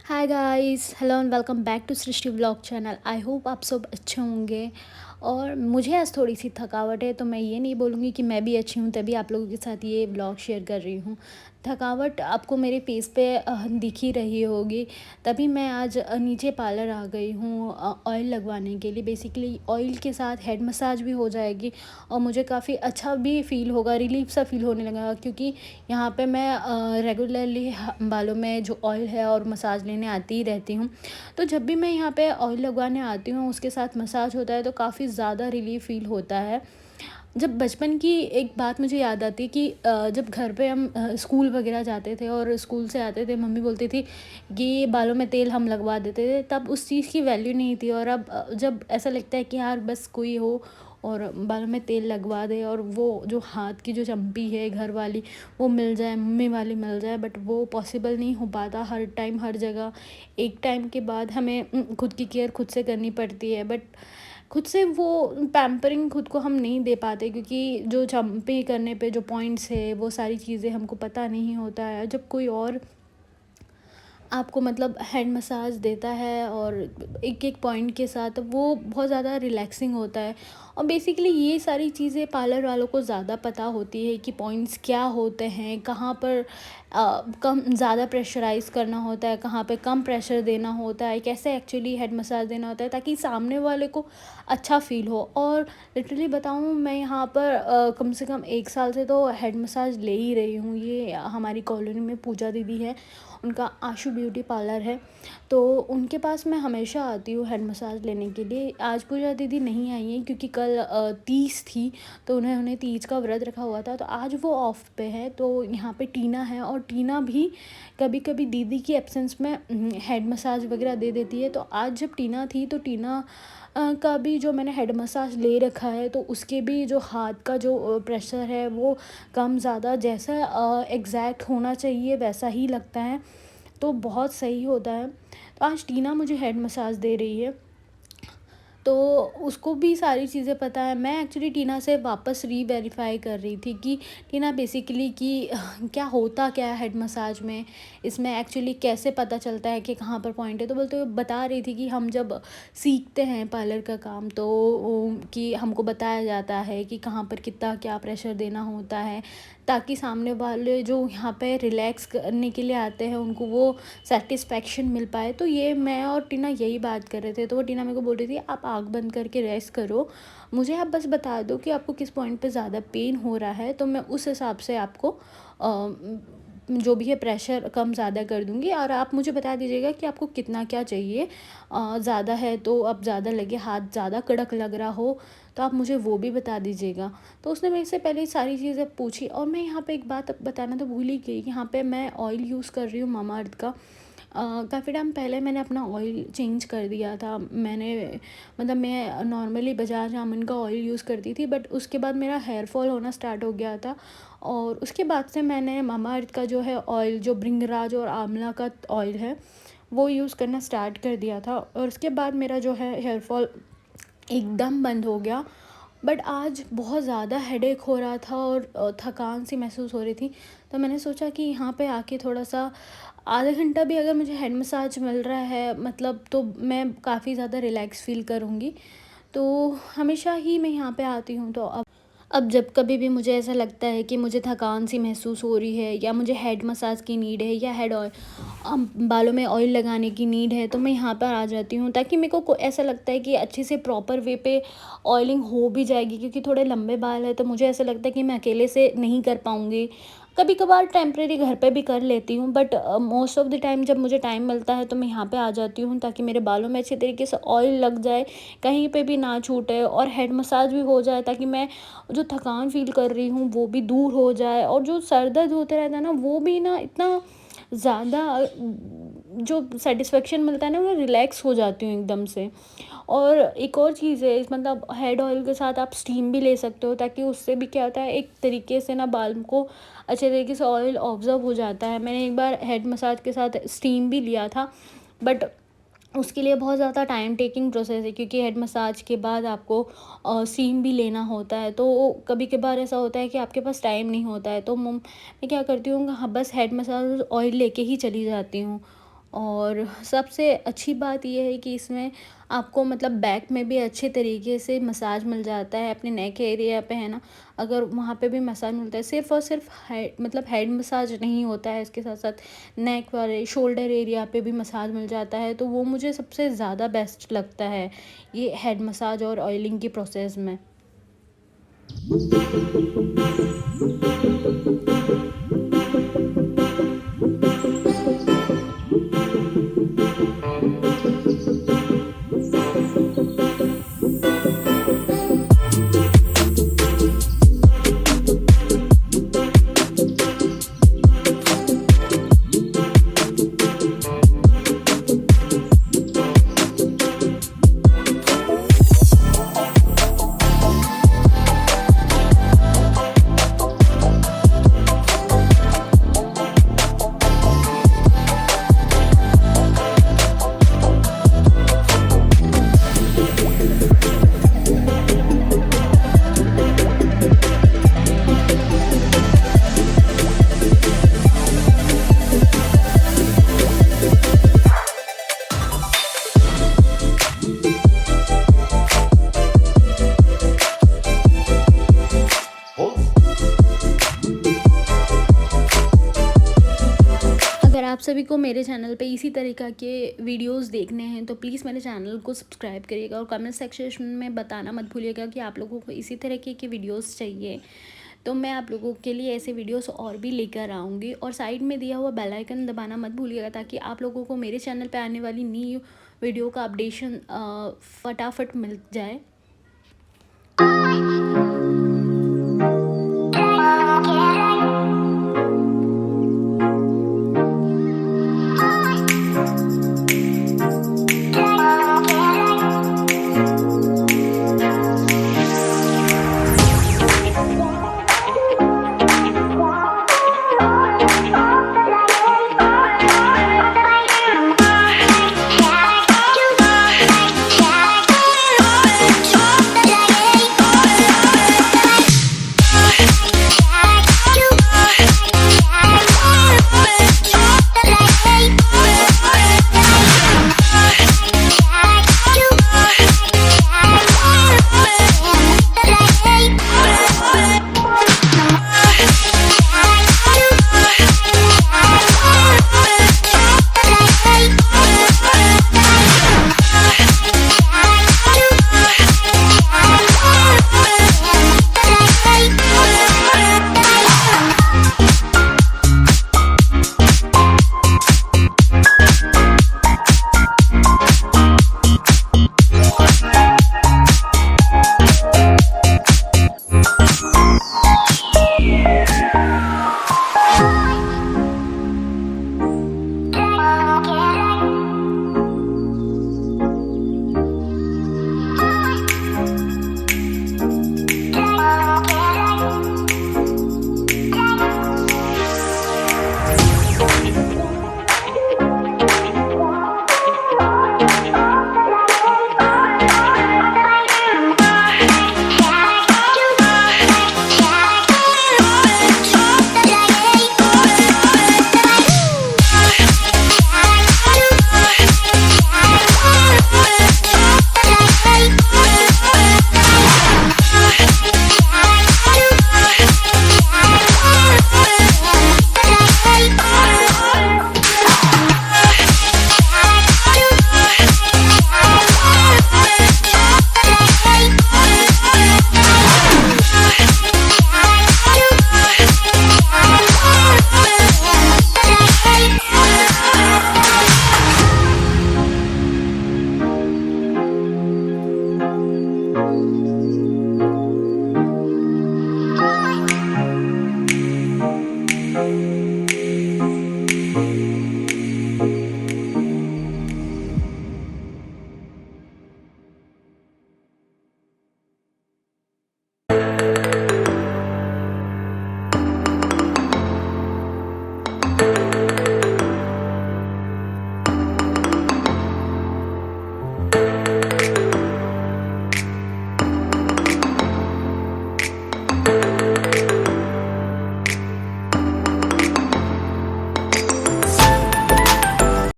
Hi guys, hello and welcome back to Srishti vlog channel. I hope आप सब अच्छे होंगे। और मुझे आज थोड़ी सी थकावट है, तो मैं ये नहीं बोलूँगी कि मैं भी अच्छी हूँ तभी आप लोगों के साथ ये व्लॉग शेयर कर रही हूँ। थकावट आपको मेरे फेस पे दिख ही रही होगी। तभी मैं आज नीचे पार्लर आ गई हूँ ऑयल लगवाने के लिए। बेसिकली ऑयल के साथ हेड मसाज भी हो जाएगी और मुझे काफ़ी अच्छा भी फ़ील होगा, रिलीफ सा फ़ील होने लगा, क्योंकि यहाँ पे मैं रेगुलरली बालों में जो ऑयल है और मसाज लेने आती ही रहती हूँ। तो जब भी मैं यहाँ पे ऑयल लगवाने आती हूँ, उसके साथ मसाज होता है तो काफ़ी ज़्यादा रिलीफ फ़ील होता है। जब बचपन की एक बात मुझे याद आती है कि जब घर पे हम स्कूल वगैरह जाते थे और स्कूल से आते थे, मम्मी बोलती थी कि ये बालों में तेल हम लगवा देते थे, तब उस चीज़ की वैल्यू नहीं थी। और अब जब ऐसा लगता है कि यार बस कोई हो और बालों में तेल लगवा दे, और वो जो हाथ की जो चम्पी है घर वाली वो मिल जाए, मम्मी वाली मिल जाए, बट वो पॉसिबल नहीं हो पाता हर टाइम हर जगह। एक टाइम के बाद हमें खुद की केयर खुद से करनी पड़ती है, बट खुद से वो पैम्परिंग खुद को हम नहीं दे पाते, क्योंकि जो जंपिंग करने पे जो पॉइंट्स है वो सारी चीज़ें हमको पता नहीं होता है। जब कोई और आपको मतलब हेड मसाज देता है और एक एक पॉइंट के साथ, वो बहुत ज़्यादा रिलैक्सिंग होता है। और बेसिकली ये सारी चीज़ें पार्लर वालों को ज़्यादा पता होती है कि पॉइंट्स क्या होते हैं, कहाँ पर कम ज़्यादा प्रेशराइज़ करना होता है, कहाँ पे कम प्रेशर देना होता है, कैसे एक्चुअली हेड मसाज देना होता है ताकि सामने वाले को अच्छा फ़ील हो। और लिटरली बताऊँ, मैं यहाँ पर कम से कम 1 साल से तो हेड मसाज ले ही रही हूँ। ये हमारी कॉलोनी में पूजा दीदी है, उनका आशु ब्यूटी पार्लर है, तो उनके पास मैं हमेशा आती हूँ हेड मसाज लेने के लिए। आज पूजा दीदी नहीं आई हैं क्योंकि कल तीज थी, तो उन्होंने तीज का व्रत रखा हुआ था, तो आज वो ऑफ पे है। तो यहाँ पे टीना है और टीना भी कभी कभी दीदी की एब्सेंस में हेड मसाज वगैरह दे देती है। तो आज जब टीना थी तो टीना का भी जो मैंने हेड मसाज ले रखा है, तो उसके भी जो हाथ का जो प्रेशर है वो कम ज़्यादा जैसा एग्जैक्ट होना चाहिए वैसा ही लगता है, तो बहुत सही होता है। तो आज टीना मुझे हेड मसाज दे रही है, तो उसको भी सारी चीज़ें पता है। मैं एक्चुअली टीना से वापस री-वेरीफ़ाई कर रही थी कि टीना बेसिकली कि क्या होता क्या है हेड मसाज में, इसमें एक्चुअली कैसे पता चलता है कि कहाँ पर पॉइंट है। तो बोलते हुए बता रही थी कि हम जब सीखते हैं पार्लर का काम, तो कि हमको बताया जाता है कि कहाँ पर कितना क्या प्रेशर देना होता है, ताकि सामने वाले जो यहाँ पे रिलैक्स करने के लिए आते हैं उनको वो सैटिस्फैक्शन मिल पाए। तो ये मैं और टीना यही बात कर रहे थे, तो वो टीना मेरे को बोल रही थी आप आँख बंद करके रेस्ट करो, मुझे आप बस बता दो कि आपको किस पॉइंट पे ज़्यादा पेन हो रहा है, तो मैं उस हिसाब से आपको जो भी है प्रेशर कम ज़्यादा कर दूँगी, और आप मुझे बता दीजिएगा कि आपको कितना क्या चाहिए। ज़्यादा है तो अब ज़्यादा लगे, हाथ ज़्यादा कड़क लग रहा हो तो आप मुझे वो भी बता दीजिएगा। तो उसने मेरे से पहले सारी चीज़ें पूछी। और मैं यहाँ पे एक बात बताना तो भूल ही गई कि यहाँ पे मैं ऑयल यूज़ कर रही हूँ मामाअर्थ का। काफ़ी टाइम पहले मैंने अपना ऑयल चेंज कर दिया था। मैंने मतलब मैं नॉर्मली बजाज आमंड का ऑयल यूज़ करती थी, बट उसके बाद मेरा हेयर फॉल होना स्टार्ट हो गया था, और उसके बाद से मैंने मामाअर्थ का जो है ऑयल, जो भृंगराज और आंवला का ऑयल है, वो यूज़ करना स्टार्ट कर दिया था। और उसके बाद मेरा जो है हेयर फॉल एकदम बंद हो गया। बट आज बहुत ज़्यादा हेडेक हो रहा था और थकान सी महसूस हो रही थी, तो मैंने सोचा कि यहाँ पे आके थोड़ा सा आधा घंटा भी अगर मुझे हेड मसाज मिल रहा है मतलब, तो मैं काफ़ी ज़्यादा रिलैक्स फ़ील करूँगी। तो हमेशा ही मैं यहाँ पे आती हूँ। तो अब जब कभी भी मुझे ऐसा लगता है कि मुझे थकान सी महसूस हो रही है, या मुझे हेड मसाज की नीड है, या हेड ऑयल बालों में ऑयल लगाने की नीड है, तो मैं यहाँ पर आ जाती हूँ, ताकि मेरे को ऐसा लगता है कि अच्छे से प्रॉपर वे पे ऑयलिंग हो भी जाएगी। क्योंकि थोड़े लंबे बाल है तो मुझे ऐसा लगता है कि मैं अकेले से नहीं कर पाऊँगी। कभी कभार टेम्परेरी घर पे भी कर लेती हूँ, but most of the time जब मुझे टाइम मिलता है तो मैं यहाँ पे आ जाती हूँ, ताकि मेरे बालों में अच्छे तरीके से ऑयल लग जाए, कहीं पे भी ना छूटे, और हेड मसाज भी हो जाए, ताकि मैं जो थकान फ़ील कर रही हूँ वो भी दूर हो जाए, और जो सर दर्द होता रहता है ना, वो भी ना इतना ज़्यादा जो सेटिस्फेक्शन मिलता है ना, वो रिलैक्स हो जाती हूँ एकदम से। और एक और चीज़ है, इस मतलब हेड ऑयल के साथ आप स्टीम भी ले सकते हो, ताकि उससे भी क्या होता है, एक तरीके से ना बाल को अच्छे तरीके से ऑयल ऑब्जर्व हो जाता है। मैंने एक बार हेड मसाज के साथ स्टीम भी लिया था, बट उसके लिए बहुत ज़्यादा टाइम टेकिंग प्रोसेस है, क्योंकि हेड मसाज के बाद आपको स्टीम भी लेना होता है। तो कभी कभार ऐसा होता है कि आपके पास टाइम नहीं होता है, तो मैं क्या करती हूँ, हाँ, बस हेड मसाज ऑयल लेके ही चली जाती हूँ। और सबसे अच्छी बात ये है कि इसमें आपको मतलब बैक में भी अच्छे तरीके से मसाज मिल जाता है। अपने नेक एरिया पे है ना, अगर वहाँ पे भी मसाज मिलता है। सिर्फ़ और सिर्फ हेड मतलब हेड मसाज नहीं होता है, इसके साथ-साथ नेक वाले शोल्डर एरिया पे भी मसाज मिल जाता है। तो वो मुझे सबसे ज़्यादा बेस्ट लगता है, ये हेड मसाज और ऑयलिंग की प्रोसेस में। अगर आप सभी को मेरे चैनल पे इसी तरीक़ा के वीडियोस देखने हैं तो प्लीज़ मेरे चैनल को सब्सक्राइब करिएगा और कमेंट सेक्शन में बताना मत भूलिएगा कि आप लोगों को इसी तरीके के वीडियोस चाहिए। तो मैं आप लोगों के लिए ऐसे वीडियोस और भी लेकर आऊँगी। और साइड में दिया हुआ बेल आइकन दबाना मत भूलिएगा, ताकि आप लोगों को मेरे चैनल पे आने वाली न्यू वीडियो का अपडेशन फटाफट मिल जाए।